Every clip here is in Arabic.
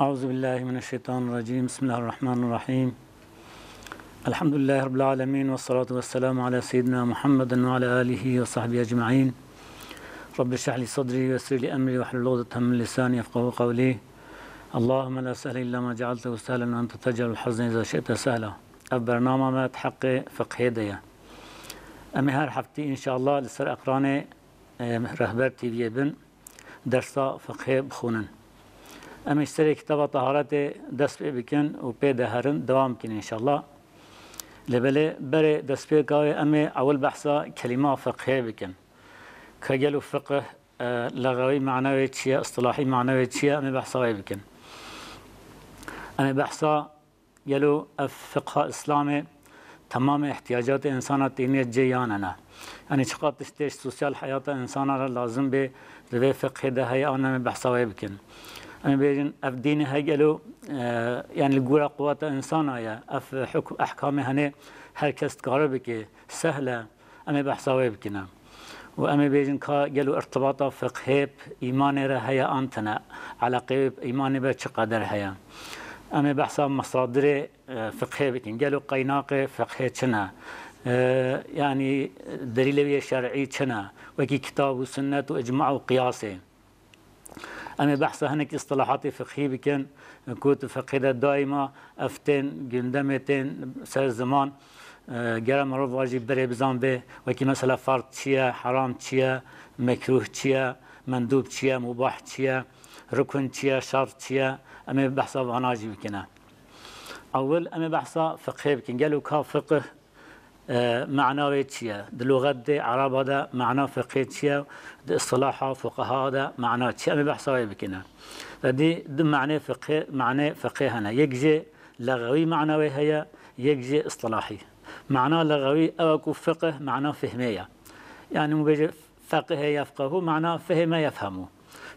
أعوذ بالله من الشيطان الرجيم. بسم الله الرحمن الرحيم. الحمد لله رب العالمين، والصلاة والسلام على سيدنا محمد وعلى آله وصحبه أجمعين. رب اشرح لي صدري ويسر لي أمري واحلل عقدة من لساني يفقهوا قولي. اللهم لا سهل إلا ما جعلته سهلا وأنت تجعل الحزن إذا شئت سهلا. برنامج ما تحقق فقه ديا أما هر حفتي إن شاء الله لسر أقران رهبر تيفي بن درسا فقه بخونن. أما اشتري كتاب طهارت دست بكن و بيد هرن دوام كن إن شاء الله. لبله بره دست بكاوي أما أول بحثا كلمة فقهية بكن. كجلو فقه لغوي معنوي شيء اصطلاحي معنوي شيء أما بحثا بكن. أما بحثا جلو فقه إسلامي تمام احتياجات إنسان تينية جياننا. يعني شقات تشتيش سوسيال حياة إنسان لازم به ذي فقه ده هي أنا بحثا بكن. أنا بيجن أف دين هيجلو يعني الجورا قوات إنسان يا أف حكم أحكام هني هركست قاربك سهلة أنا بحسابه بكنا. وأما بيجن كا جلو ارتباطه فقهيب إيمان رهيا أنتنا على قيب إيمان بتش قدر هيا. أما بحساب مصادر فقهيب بكن جلو قيناق فقهي شنا يعني دليل شرعي شنا وكي كتاب وسنة وإجماع وقياسه. أما بحث هناك اصطلاحات فقهية بكن كنت فقهية دائما أفتن جندمتين سر زمان جرى مرة واجب بري بزان به وكي مثلا فرض شيا حرام شيا مكروه شيا مندوب شيا مباح شيا ركن شيا شرط شيا. أما بحث عناجي بكنا أول أما بحث فقهية بكن قالوا كا فقه معناه تشيا دلغة دي عرب هذا معناه فقه تشيا اصطلاح فقهاء هذا معناه تشيا ما بحثوا بكنا. فدي معنى فقه هنا يجي لغوي معنوي هي يجي اصطلاحي. معناه لغوي أو فقه معناه فهمية يعني مبيج فقه يفقه معناه فهم يفهمه.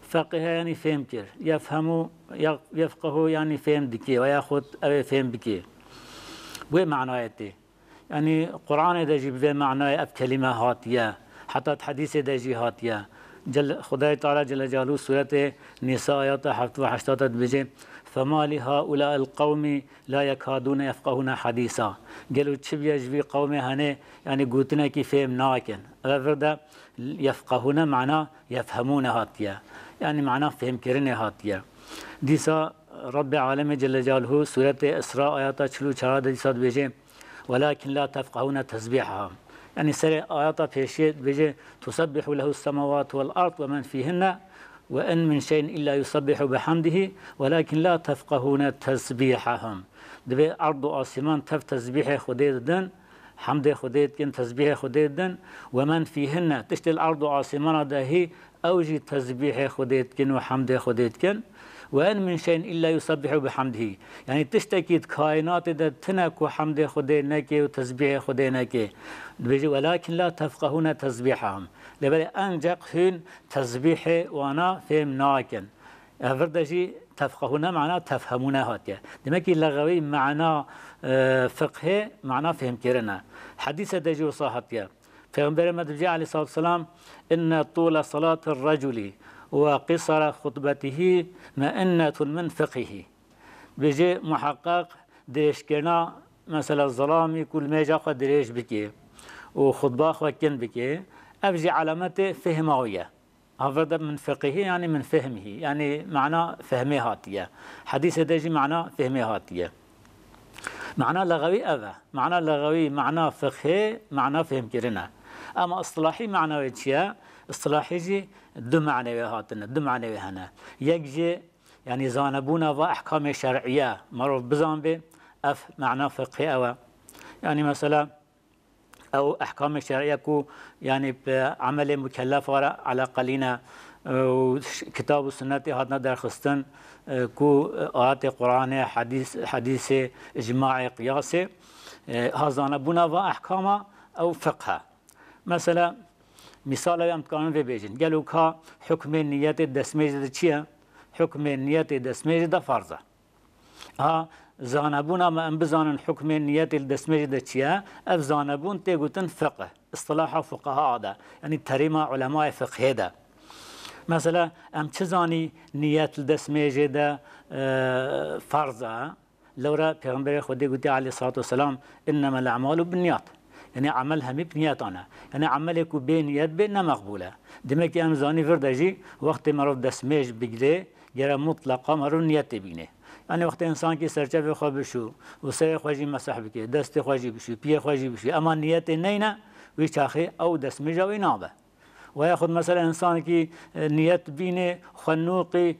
فقه يعني فهم كير يفهمه يفقه يعني فهم دكي ويأخذ أو فهم بكي ومعناته. يعني قرآن دجي بمعنى أب كلمة هاتية حتى حديث دجي هاتية جل خدای تعالى جل جلاله سورة نساء آيات 87 بيجي فما لهؤلاء القوم لا يكادون يفقهون حديثا. قالوا تشب يجبي قوم هني يعني قوتنا كيف ناكن غير يفقهون معناه يفهمون هاتية يعني معناه فهم كرن هاتية. ديسا رب العالمين جل جلاله سورة إسراء آيات 44 بيجي ولكن لا تفقهون تسبيحهم. يعني سر آيات بيشيت بيجي تسبح له السماوات والأرض ومن فيهن وإن من شيء إلا يسبح بحمده ولكن لا تفقهون تسبيحهم. دبي أرض آسمان تف تسبيح خديدن حمد خديدن تسبيح خديدن ومن فيهن تشتل الأرض آسمان ده أوجي تسبيح خديدن وحمد خديدن وإن من شيء إلا يسبح بحمده. يعني تشتكيت كائنات ده تنك وحمد خدينك وتسبيح خدينك بيجي ولكن لا تفقهون تسبيحهم. لبالي أنجق هن تسبيح وانا فهم ناكن أفردجي تفقهون معناه تفهمون هاتيا. دمكي لغوي معناه فقه معناه فهم كرنا. حديث دجي وصاحتيا فيغنبري مدبجي عليه الصلاة والسلام إن طول صلاة الرجل وقصر خطبته مئنة من فقهه. بيجي محقق دريش كنا مثلا الظلامي كل ما جاء دريش بكي وخطبة وكن بكي أبجي علامته فهموية. هذا من فقهه يعني من فهمه يعني معناه فهمه هاتية. حديث دجي معناه فهمه هاتية. معناه لغوي أذا معناه لغوي معناه فقهه معناه فهم كرنا. أما اصطلاحي معناه وجهه اصطلاحي جي دو معنوي هاتنا دو معنوي هنا يجي يعني زانبونا وأحكام شرعية معروف بزان به أف معناه فقهي أو يعني مثلا أو أحكام شرعية كو يعني بعمل مكلف على قلينا وكتاب السنة هاتنا درخستن كو آيات قرآن حديث إجماع قياسي هزانبونا وأحكام أو فقه. مثلا مثال هم كانوا في بيجن قالوا كا حكم النية الدسميج ده چيه؟ حكم النية الدسميج ده فرضه. زانبونا ما انبزان حكم النية الدسميج ده چيه؟ اف زانبون تيغوتن فقه اصطلاح فقهاء ده يعني تريما علماء فقه ده. مثلا ام چزانی نیت دسمیجه ده فرضه لورا پیغمبر خودی گویی علیه الصلاة والسلام انما الاعمال بالنیات، یعنی عمل همی بنیاتانه، یعنی عملی که به نیت به نمقبوله. demek ki امزانی وردجی وقتی مرد دستمیج بگیره گره مطلقا مرد نیت بینه. یعنی وقتی انسان کی سرچه خواب بشو و سر خوشی مسح بکه دست خوشی بشو پی خوشی بشو اما نیت نه وی چاخه او دستمیج و نابه. و یاخد مثلا انسان کی نیت بینه خنوقی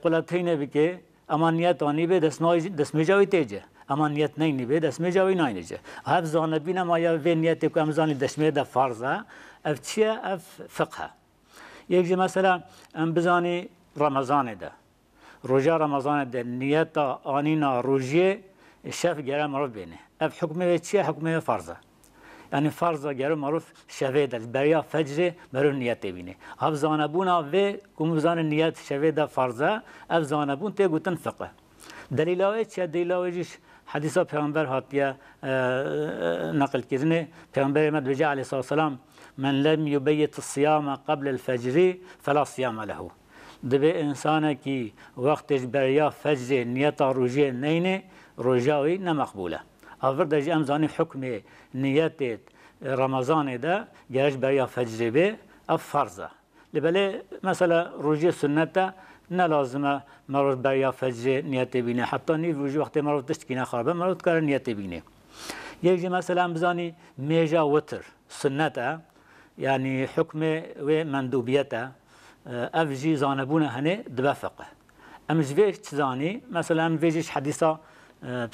قلتین بکه اما نیت آنی به دستمیج و تیجه. اما نیت نینی به دستمیج و نینجه. هر زان بینه ما یا به نیت که امزانی دستمیج فرضه اف چیه اف فقه. یک جه مثلا ام بزانی رمضان ده روزه رمضان ده نیت آنینا روزه شف گره معروف بینه اف حکمه چیه حکمه فرضه یعنی فرضه گره معروف شفه ده بریا فجر برو نیت بینه اف زانبونا و کم بزان نیت شفه ده فرضه اف زانبون ته گوتن فقه دلیلاوی چیه دلیلاویش حدیثا پیغمبر هاتیه نقل کردنه پیغمبر مد بجا علیه السلام من لم يبيت الصيام قبل الفجر فلا صيام له. دبی انسان کی وقتش بریا فجر نیت روزه نینه روزه‌ای نمقبوله. آورد از امزانی حکم نیت رمضان ده گرش بریا فجر به فرضه. لبله مثلا روزه سنت نلازمه مرد بریا فجر نیت بینه حتی نی روزه وقتی مرد دست کنه خرابه مرد کار نیت بینه. یک مثلا امزانی میجا وتر سنته يعني حكم ومندوبيته أفجي زانبونه هني دبفقه أمش فيش تزاني مثلا أم فيجيش حديثة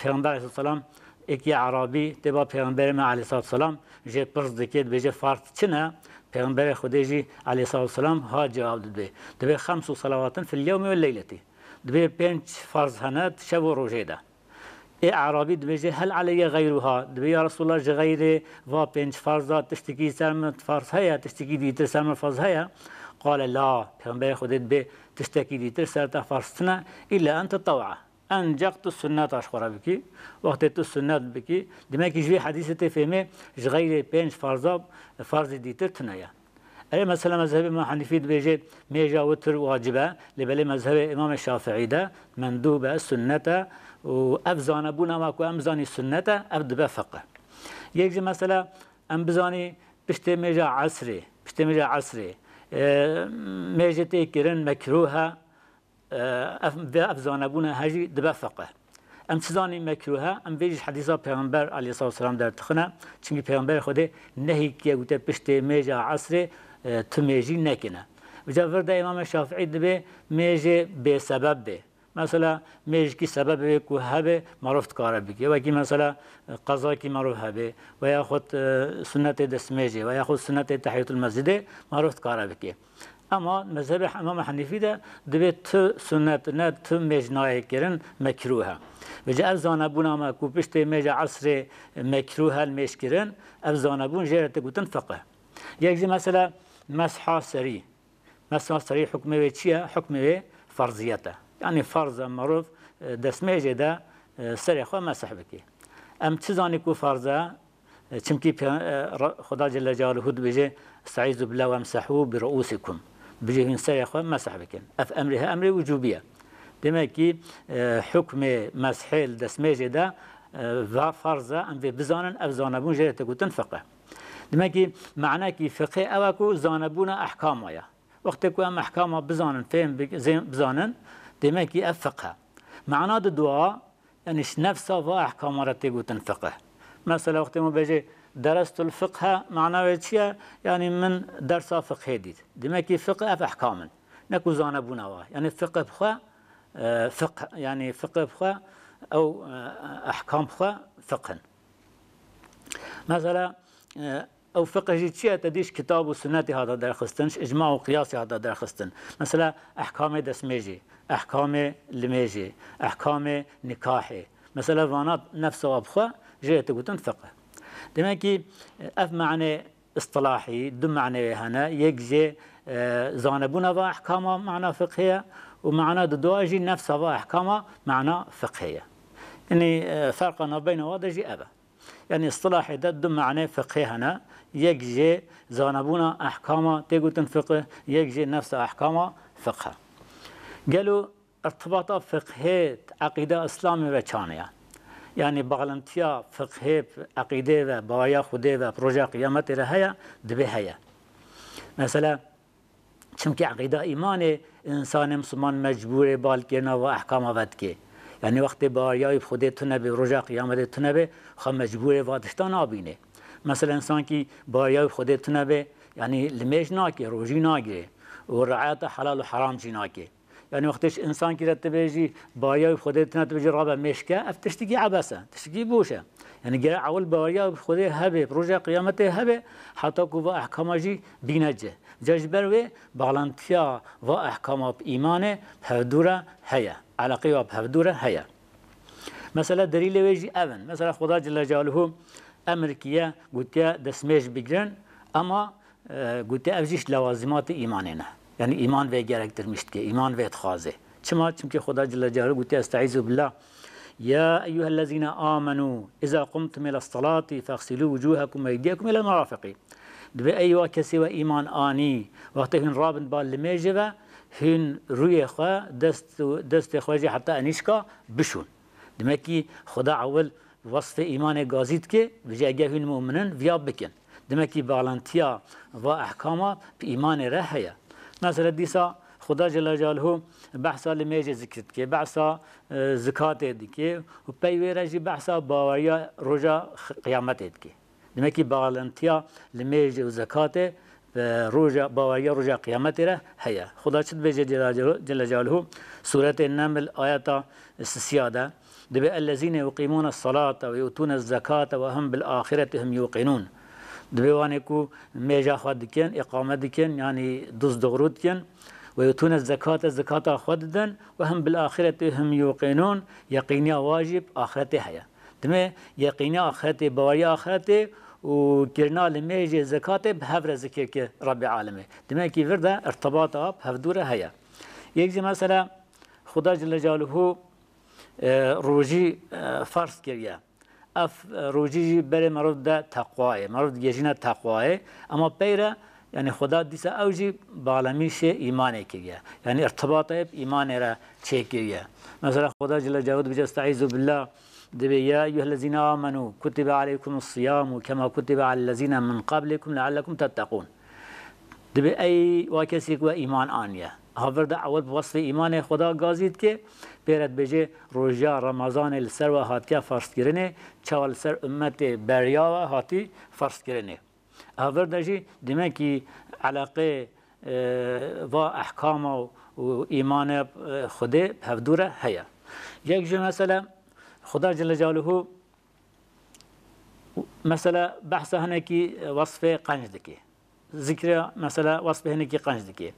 پیغمبر عليه الصلاة والسلام اكي عربي تبا پیغمبر ما عليه الصلاة والسلام جي برز دكيد بيجي فارت چنه پیغمبر خديجي عليه الصلاة والسلام ها جواب دبي 5 صلوات في اليوم والليلة دبي 5 فرض هنات شب وروجه ای عربی دبیجه هل علیه غیرها دبی یا رسول الله جه غیر و پنج فرضات تشتکی سرمت فرض هیا تشتکی دیتر سرمت فرض هیا قال لا پیغمبر خودت به تشتکی دیتر سرت فرضتنا الا انت طوعه ان جقت السنات اشخرا بکی وقت تو سنت بکی demek ki حدیث تفهمه جه غیر پنج فرض دیتر تنایا اي مثلا مذهب امام حنيفي دبيجي ميجا وتر واجبه لبلي مذهب امام الشافعي ده مندوبه سنته وافزان ابونا ماكو امزاني سنته ابد فقه يجي مثلا ام بزاني بشتي ميجا عصري بشتي ميجا عصري ميجا تيكرن مكروها افزان ابونا هاجي دبا فقه ام تزاني مكروها ام بيجي حديثا پیغمبر عليه الصلاه والسلام در تخنه چونكي پیغمبر خود نهي كي گوته بشتي ميجا عصري تميجي نكنه وجا ورد امام الشافعي دبي ميجي بسبب به مثلا میج کی سبب کو هبه معروف کار بگی و کی مثلا قضا کی معروف هبه و یا خود سنت دسمیجه و یا خود سنت تحیت المسجد معروف کار بگی اما مذهب امام حنیفی ده دوی تو سنت نه تو میج نای کرن مکروه و جا افزانبون اما کو پشت میج عصر مکروه المیج کرن افزانبون جرت گوتن فقه یک مثلا مسح سری حکمه چیه حکمه فرضیته يعني فرض معروف دسميجه ده سري خو مسح بكي ام تزاني كو فرضه چمكي خدا جل جلاله بيجي استعيذ بالله وامسحوا برؤوسكم بيجي من سري خو مسح بكي اف امرها امر وجوبيه دمكي حكم مسح الدسميجه ده فرضه ام بزانن افزانبون جرت گوتن فقه دمكي معناه كي فقه اوكو زانبون احكامايا وقت كو ام احكام بزانن فهم بزانن demek ki فقه معناه الدعاء يعني نفسه وأحكام تيجوتن فقه مثلا وقت ما بيجي درست الفقه معناه شيء يعني من درس فقه ديت demek ki فقه في أحكام نكو زانبونا يعني فقه بخوا فقه يعني فقه بخوا أو أحكام بخوا فقه مثلا أو فقه جيت شيء تديش كتاب وسنة هذا درخستنش إجماع وقياس هذا درخستن مثلا أحكام دسميجي أحكام لميجي أحكام نكاحي مثلا فانات نفسه وابخوا جيت تقولن فقه demek ki اف معنى اصطلاحي دم معنى هنا يجي زانبونا واحكام معنى فقهيه ومعنى دواجي نفسه واحكام معنى فقهيه يعني فرقنا بين وادجي ابا يعني اصطلاحي دم معنى فقهيه هنا يجي زانبونا احكام تقولن فقه يجي نفسه احكام فقه قالوا ارتباط فقهی عقیده اسلامی و چانه يعني باغلنتيا فقهي عقيده و بايا خوده و پروژه قیامت رهيا دبه هيا مثلا چونکه عقیده ایمان انسان مسلمان مجبور بالکنا و احکام ود که یعنی وقتی باریای خوده تنبه روژه قیامت تنبه خو مجبور وادشتان آبینه مثلا انسان کی باریای خوده تنبه یعنی لمیش ناکه روژی ناگیره و رعایت حلال و حرام جی ناکه يعني وقتش انسان كده تبيجي بايا بخده تبيجي رابع مشكه افتشتكي عبسه تشتكي بوشه يعني جرى اول بايا بخده هبه بروجه قيامته هبه حتى كو احكامجي بينجه ججبروي بالانتيا واحكام بايمانه بهدوره هيا علاقه بهدوره هيا مثلا دليل ويجي اذن مثلا خدا جل جلاله امريكيه قلت دسمش بيجرن اما قلت افجيش لوازمات ايماننا يعني إيمان في gerektirmişti ki, iman ve ethaze. Çima? Çünkü Huda Celle Celaluhu guti estaizu billah. Ya eyyühellezine amenu iza kumtum ila salati faghsilu vujuhakum ve eydiyakum ila marafiqi. Dve eyva kesi ve iman ani vakti hün rabın ballimeje ve hün rüye khwa dest khwaji hatta anişka bişun. Demek ki Huda avvel vasfı iman gazit ki vijage hün müminin viyab bikin. Demek ki bağlantıya ve ahkama bi iman rahaya. مثلا ديسا خدا جل جلاله بحثا لميجي ذكرت كي بحثا زكاة دكي وبيوي رجي بحثا باوريا رجا قيامت دكي دمكي بالانتيا لميجي وزكاة رجا باوريا رجا قيامت ره هيا خدا شد بيجي جل جلاله سورة النمل آيات السيادة دبي الذين يقيمون الصلاة ويؤتون الزكاة وهم بالآخرة هم يوقنون دبيواني كو ميجا خود دكين إقامة دكين يعني دوز دغرود دكين ويؤتون الزكاة خود دن وهم بالآخرة هم يوقنون يقينيا واجب آخرته هيا دمي يقينيا آخرته بواري آخرته وكرنا لميجي زكاة بهفر ذكر كي رب العالمين دمي كي فردا ارتباطها بهفدورة هيا يجي مثلا خدا جل جلاله روجي فرض كريا اف روجي بره مرد ده تقواه مرد جيجنا تقواه اما بيره يعني خدا ديسا اوجي بعالميش ايمانه كيا يعني ارتباطه بايمانه را تشيكيا مثلا خدا جل جلاله بجستعيذ بالله دبي يا ايها الذين امنوا كتب عليكم الصيام كما كتب على الذين من قبلكم لعلكم تتقون دبي اي واكسيك وايمان انيا هاور ده اول بوصف ایمان خدا گازید که پیرد بجه روژا رمضان السر و هات که فرض کرنه چال سر امت بریا و هاتی فرض کرنه هاور ده جی دیمه کی علاقه و احکام و ایمان خدا هفدوره هیا یک جو مثلا خدا جل جلاله مثلا بحث هنه کی وصف قنج دکی ذکر مثلا وصف هنه کی قنج دکی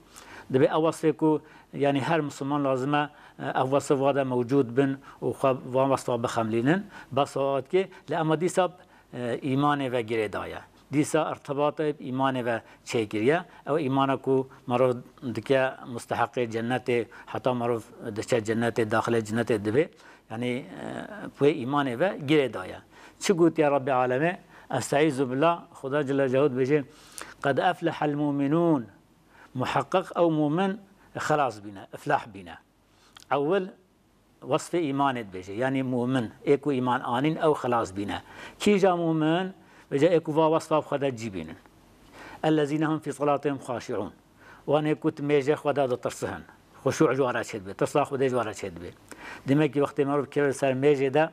دبي أوصفه كو يعني هر مسلمان لازمه أوصف هذا موجود بن ووصف بخملينن بس وقت كي لأما دي سب إيمانه و جريدايا دي سا ارتباطه بإيمانه و شيكريا أو إيمانه كو مرو دكيا مستحق جنة حتى مرو دشة جنة داخل جنة دبي يعني في إيمانه و جريدايا شو قلت يا رب العالمين استعيذ بالله خدا جل جلاله بيجي قد أفلح المؤمنون محقق أو مؤمن خلاص بنا افلاح بنا أول وصف إيمان بيجي يعني مؤمن إيكو إيمان آنين أو خلاص بنا كي جا مؤمن بيجي إيكو وصفه خدا جيبين الذين هم في صلاتهم خاشعون وأنا كنت ميجي خدا ترسهن خشوع جوارا شد بي ترسا خدا جوارا شد بي دمك وقت مرو كير سر ميجي ده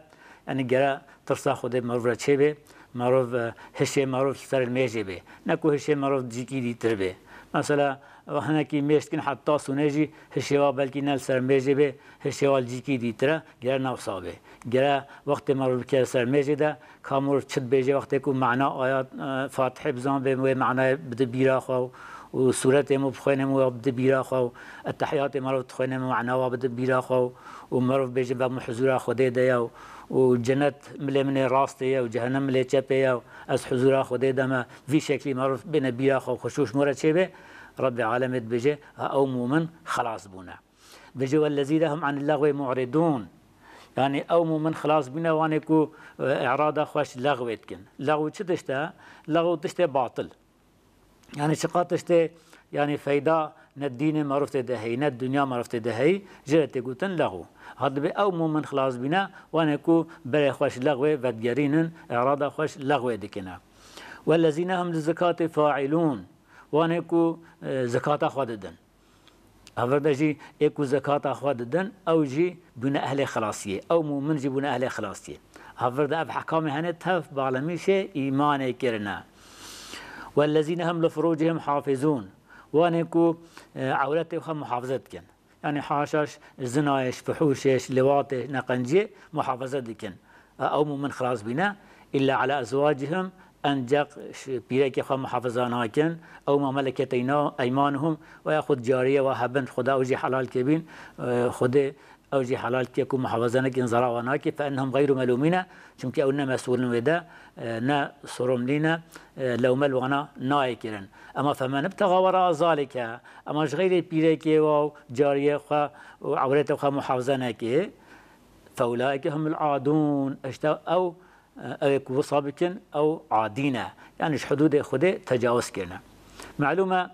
يعني جرا ترسا خدا مرو شد بي مرو هشي مرو سر ميجي بي نكو هشي مرو جيكي دي تربي مثلا وهنا كي ميشتكن حتى سونيجي هشوا بلكي نال سر ميجي به هشوا الجيكي دي ترى غير نوصابه غير وقت مرو كير سر ميجي ده كامور تشد بيجي وقت يكون معنا آيات فاتحه بزان به معنى بده بيراخو وسورة مو بخوينه مو بده بيراخو التحيات مرو تخوينه معنى وبده بيراخو ومرو بيجي بحضور خدي ده وجنة ملي من راستي وجهنم ملي تشبيه از حضور خدي ده ما في شكل مرو بين بيراخو خشوش مرة شبه رب العالمين بيجي أو مؤمن خلاص بونا بيجي والذين هم عن اللغو معرضون يعني أو مؤمن خلاص بنا وانكو إعراض خوش لغو يتكن لغو تشتى لغو تشتى باطل يعني شقات تشتى يعني فايدة نه دین معروف دهی نه دنیا معروف دهی جرت گوتن لغو هاد به او مومن خلاص بینا وانه کو بر خوش لغو ودگرینن اعراض خوش لغو دکنا والذین هم للزکات فاعلون وانه کو زکات خود دن هذا جي اكو زكاة اخوات دن او جي بنا اهل خلاصيه او مؤمن جي بنا اهل خلاصيه هذا احكام هنا تف بعلميش ايمان كرنا والذين هم لفروجهم حافظون وانكو عورتهم محافظه كن يعني حاشاش زنايش فحوشش لواطش نقنجي محافظه دكن او مؤمن خلاص بنا الا على ازواجهم انجق بيرك خو محافظان كن او ما ملكت ايمانهم وياخذ جاريه وهبن خدا اوجي حلال كبين خدا اوجي حلال كيكو محافظان كن زراواناك فانهم غير ملومين چونك اونا مسؤولين ودا نا صرم لنا لو ملوانا نايكرن اما فمن ابتغى وراء ذلك اما غير بيرك و جاريه خو عورته خو محافظان كي فاولئك هم العادون او او صابكن او عادينا يعني حدود خده تجاوز كرنا معلومه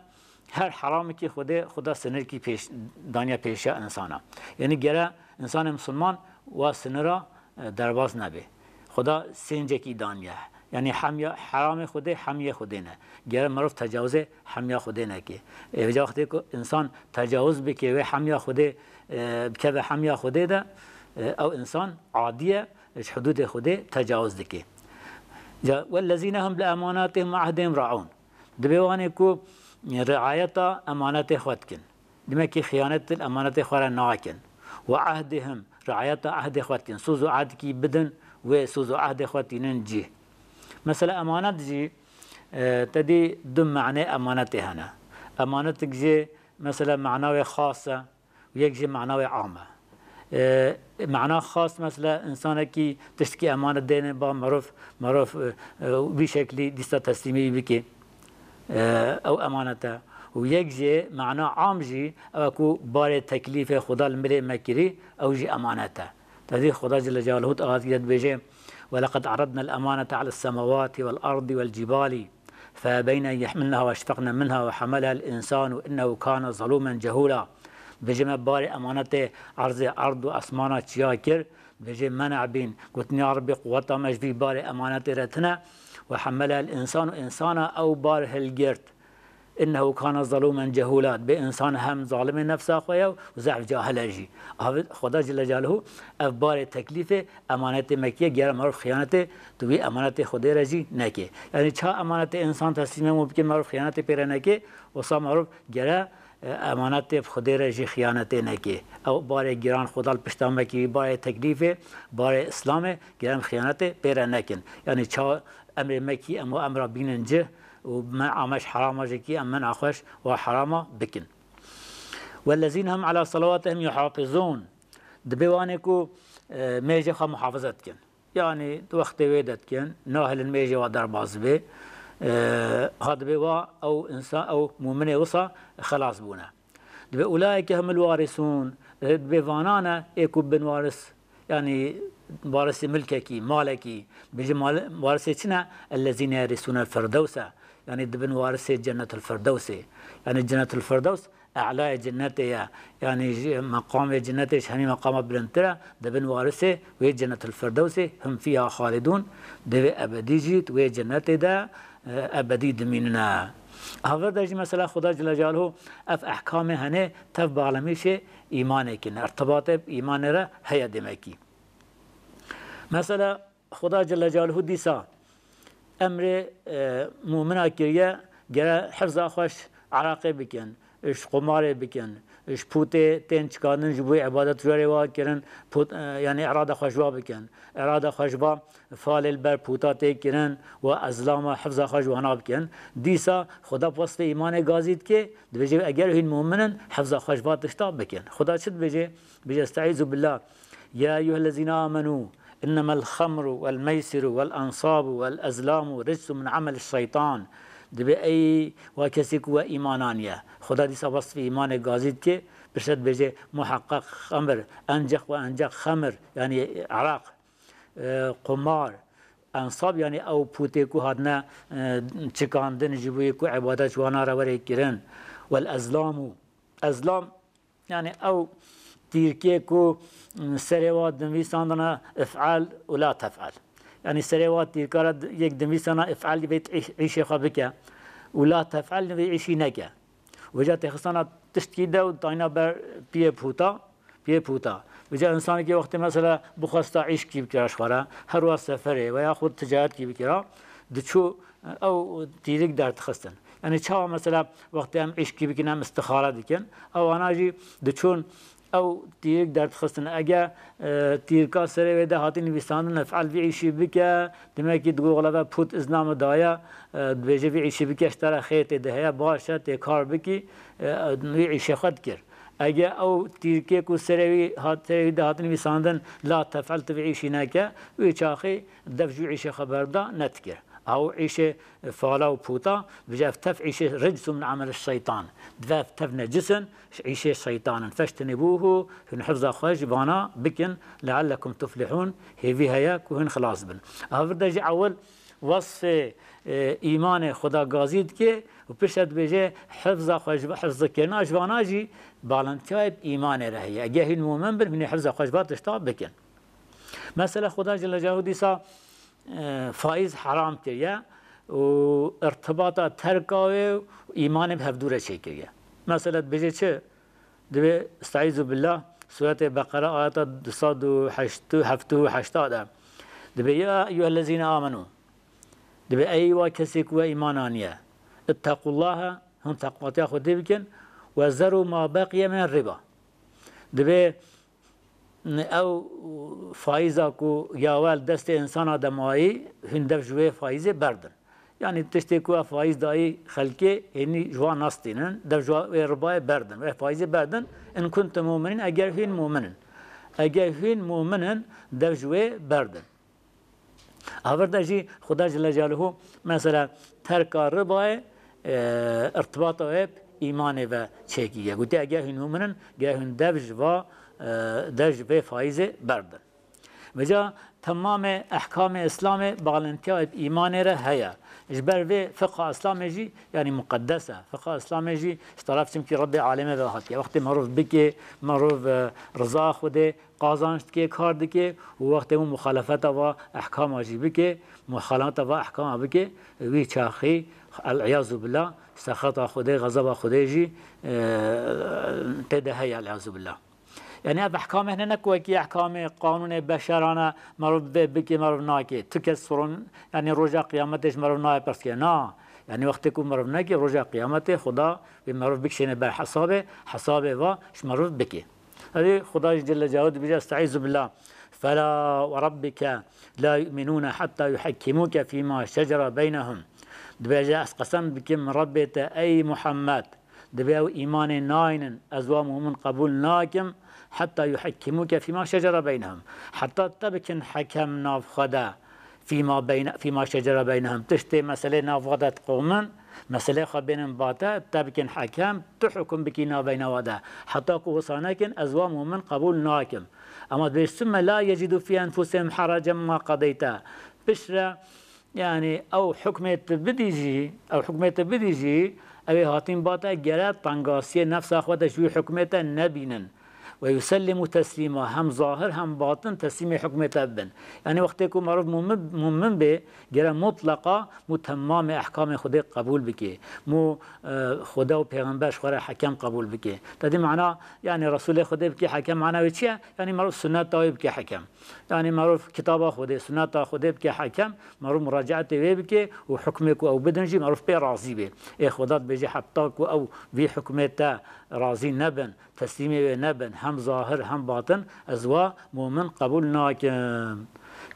هر حرام كي خدا سنر كي پیش دانيا پیشا انسانا يعني گرا انسان مسلمان و سنرا درواز نبه خدا سنج كي دانيا يعني حميا حرام خده حميه خده نه گرا معروف تجاوز حميه خده نه كي وقتی کو انسان تجاوز بكي و حميه خده بكذا حميه خده ده او انسان عاديه حدود خده تجاوز دكي والذين هم لأماناتهم وعهدهم راعون دبيواني كو رعاية أمانات خواتكن دمكي خيانة الأمانات خوارا ناكن وعهدهم رعاية عهد خواتكن سوزو عهد كي بدن وسوزو عهد خواتين جي مثلا أمانات جي تدي دم معنى أمانات هنا أمانتك جي مثلا معناه خاصة ويك جي معناه عامة معناه خاص مثلا انسان کی تشکی امانت دینے با معروف بشکلی دیستا تسلیمی بکی او امانته و یک جه معناه عام جی او کو بار تکلیف خدا الملئ مکری او جی امانته تدي خدا جل جلاله آیات بيجي ولقد عرضنا الأمانة على السماوات والأرض والجبال فبين أن يحملنها واشفقنا منها وحملها الإنسان إنه كان ظلوما جهولا بجمع بار امانت عرض ارض و اسمانه چیا کر بجمع منع بین گوتنی ربی قوتا مجبی بار امانت رتنا و حمل الانسان انسان او بار هلگرد انه كان ظلوما جهولا به انسان هم ظالم نفسه خویا و ضعف جاهل جی خدا جل جلاله اف بار تکلیف امانت مکیه گیر معروف خیانت تو بی امانت خدا رجی نکه یعنی چه امانت انسان تسلیم ممکن معروف خیانت پر نکه و سا معروف گره امانت خدا رجی خیانت نکی او بار گران خدا پشتام کی بار تکلیف بار اسلام گران خیانت پر نکن یعنی چا امر مکی اما امر بیننجه و من عمش حرام جکی ام من اخوش و حرام بکن والذین هم على صلواتهم يحافظون دبوانکو میجه خا محافظت کن یعنی وقت ویدت کن ناهل میجه و درباز به هذا بوا او انسان او مؤمن وصى خلاص بونا دبي اولئك هم الوارثون بفانانا اكو بن وارث يعني وارث ملككي مالكي بيجي وارثنا الذين يرثون الفردوس يعني دبن وارث جنة الفردوس يعني جنة الفردوس اعلى جنتها يعني مقام جنتش همي مقام بلنترا دبن وارثه وهي جنة الفردوس هم فيها خالدون دبي ابدي جيت وهي جنة ده ابدي دميننا هذا دجي مثلا خدا جل جلاله اف احكام هنه تف بعلميش ايمانك ارتباط بايمان را هي دمكي مثلا خدا جل جلاله ديسا امر مؤمن كريه جرا حفظ خوش عراقه بكن اش قمار بكن اش پوته تن چکانن جبوی عبادت جوری وا کرن پوت یعنی اراده خوشوا بکن اراده خوشوا فال البر پوتا ته کرن و ازلام حفظ خوشوانا بکن دیسا خدا پست ایمان گازید که بجه اگر این مؤمنن حفظ خوشوا تشتا بکن خدا چت بجه استعيذ بالله يا ايها الذين امنوا انما الخمر والميسر والانصاب والازلام رجس من عمل الشيطان دبی ای و کسی کو ایمانانیه خدا دیسا وصف ایمان گازید که برشد بجه محقق خمر انجق خمر یعنی عراق قمار انصاب یعنی او پوته کو هادنا چکاندن جبوی کو عبادت جوانا را وری کرن والازلام ازلام يعني او تيركي كو سريوات دنويساندنا افعال ولا تفعل يعني سريوات تيركارد يك دنويسانا افعال بيت عيشي خابكا ولا تفعل نبي عيشي نكا وجات خصنا تشتكي ده وطاينا بر بيه بوتا وجا انسان کی وقت مثلا بخواستا عيش کی بکراش خورا هر وقت سفره و یا خود تجارت کی بکرا دچو او تیرک در تخستن يعني چاو مثلا وقت هم عيش کی بکنم استخاره دکن او انا جی دچون او تیرک در تخستن اگه تیرکا سره وده هاتی نویساندن افعال وی عيشي بکه دمه کی دگو غلبه پوت ازنام دایا بيجي وی عيشي بکه اشترا خیت دهیا باشه تکار بکی وی عيشي خود کر اگه او تیرکه کو سروی هات نویساندن لا تفعل تبعيشي ناكا ويشاخي دفجو عيشه خبردا نتكر او عيشه فالا وبوتا بجاف تف عيشه رجس من عمل الشيطان دفاف تف نجسن عيشه شيطانا فاجتنبوه هن حفظ خوش بانا بكن لعلكم تفلحون هي هيا كوهن خلاص بن هذا جي اول وصف ایمان خدا گازید که و پیشت بجه حفظ کردن اجواناجی بالانتیاب ایمان رهی اگه این مومن بر من حفظ خوشبات اشتاب بکن مثلا خدا جل جلاله دیسا فائز حرام کریه و ارتباط ترکاوه و ایمان به هفدوره چه کریه مثلا بجه چه دبی استعیذ بالله سورة بقره آیات 287 دبی یا ایها الذین آمنوا دبي أيوة كسيك وإيمانانية اتقوا الله هم تقواتي أخذ دبكن وذروا ما بقي من الربا دبي أو فايزة كو ياوال دست إنسان آدمائي هندف جوه فايزة بردن يعني تشتكوا فايز داي خلقي هني جوا ناستينن دف جوا ربا بردن وفايزة بردن إن كنت مؤمنين أجر هين مؤمنين دف جوه بردن هذا جي خدا جل جلاله مثلا ترك الربا ارتباطه ایمان و چکیه گویی اگر هنو منن گهن دبج و فایز بردن و جا تمام احکام اسلام بالنتیاب ایمان را هیا اجبر و فقه اسلام جی یعنی مقدسه فقه اسلام جی اشترافیم که رب عالمه و هاتیه وقتی معروف بکه معروف رضا خوده قازانشت که کار دکه و وقتی اون مخالفت و احکام واجب بکه مخالفت و احکام بکه وی چاخی العیاذ بالله سخط خوده غضب خوده جی تدهی العیاذ بالله يعني اب احكام هنا نكوي كي احكام قانون بشرانه معروف بكي معروف ناكي تكسرون يعني رجع قيامتش معروف ناي بس نا يعني وقت يكون معروف ناكي رجع قيامته خدا بمعروف بكشين بحسابه حسابه واش معروف بكي هذه خدا جل جلاله بيجي استعيذ بالله فلا وربك لا يؤمنون حتى يحكموك فيما شجر بينهم دبيجا قسم بكم ربته اي محمد دبيو ايمان ناين ازوام من قبول ناكم حتى يحكموك فيما شجر بينهم حتى تبكن حكم ناف خدا فيما شجر بينهم تشتي مسألة ناف خدا قوما مسألة خبين باتا تبكن حكم تحكم بكينا بين ودا حتى وصانكن أزوام من قبول ناكم أما ثم لا يجد في أنفسهم حرجا ما قضيتا بشرة يعني أو حكمة بديجي أو هاتين باتا جرات طنقاسية نفس أخوة شوي حكمة نبينا ويسلم تسليما هم ظاهر هم باطن تسليم حكمة ابن يعني وقت يكون معروف مؤمن به جرى مطلقة متمام احكام خدا قبول بك مو خدا و پیغمبرش خورا حكم قبول بك تدي معناه يعني رسول خدا بك حكم معناه وچيه يعني معروف سنة تاوي بك حكم يعني معروف كتاب خدا سنة خدا بك حكم معروف مراجعة بك وحكمك او بدنجي معروف بي راضي به اي خدا بيجي حطاك او في حكمته راضي نبن تسليم نبن هم ظاهر هم باطن ازوا مؤمن قبول ناكم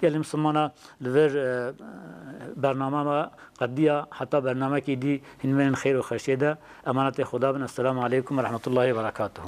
كلم سمانا لفر برنامه قدية حتى برنامه كي دي من خير وخشيده امانه خدا بن السلام عليكم ورحمه الله وبركاته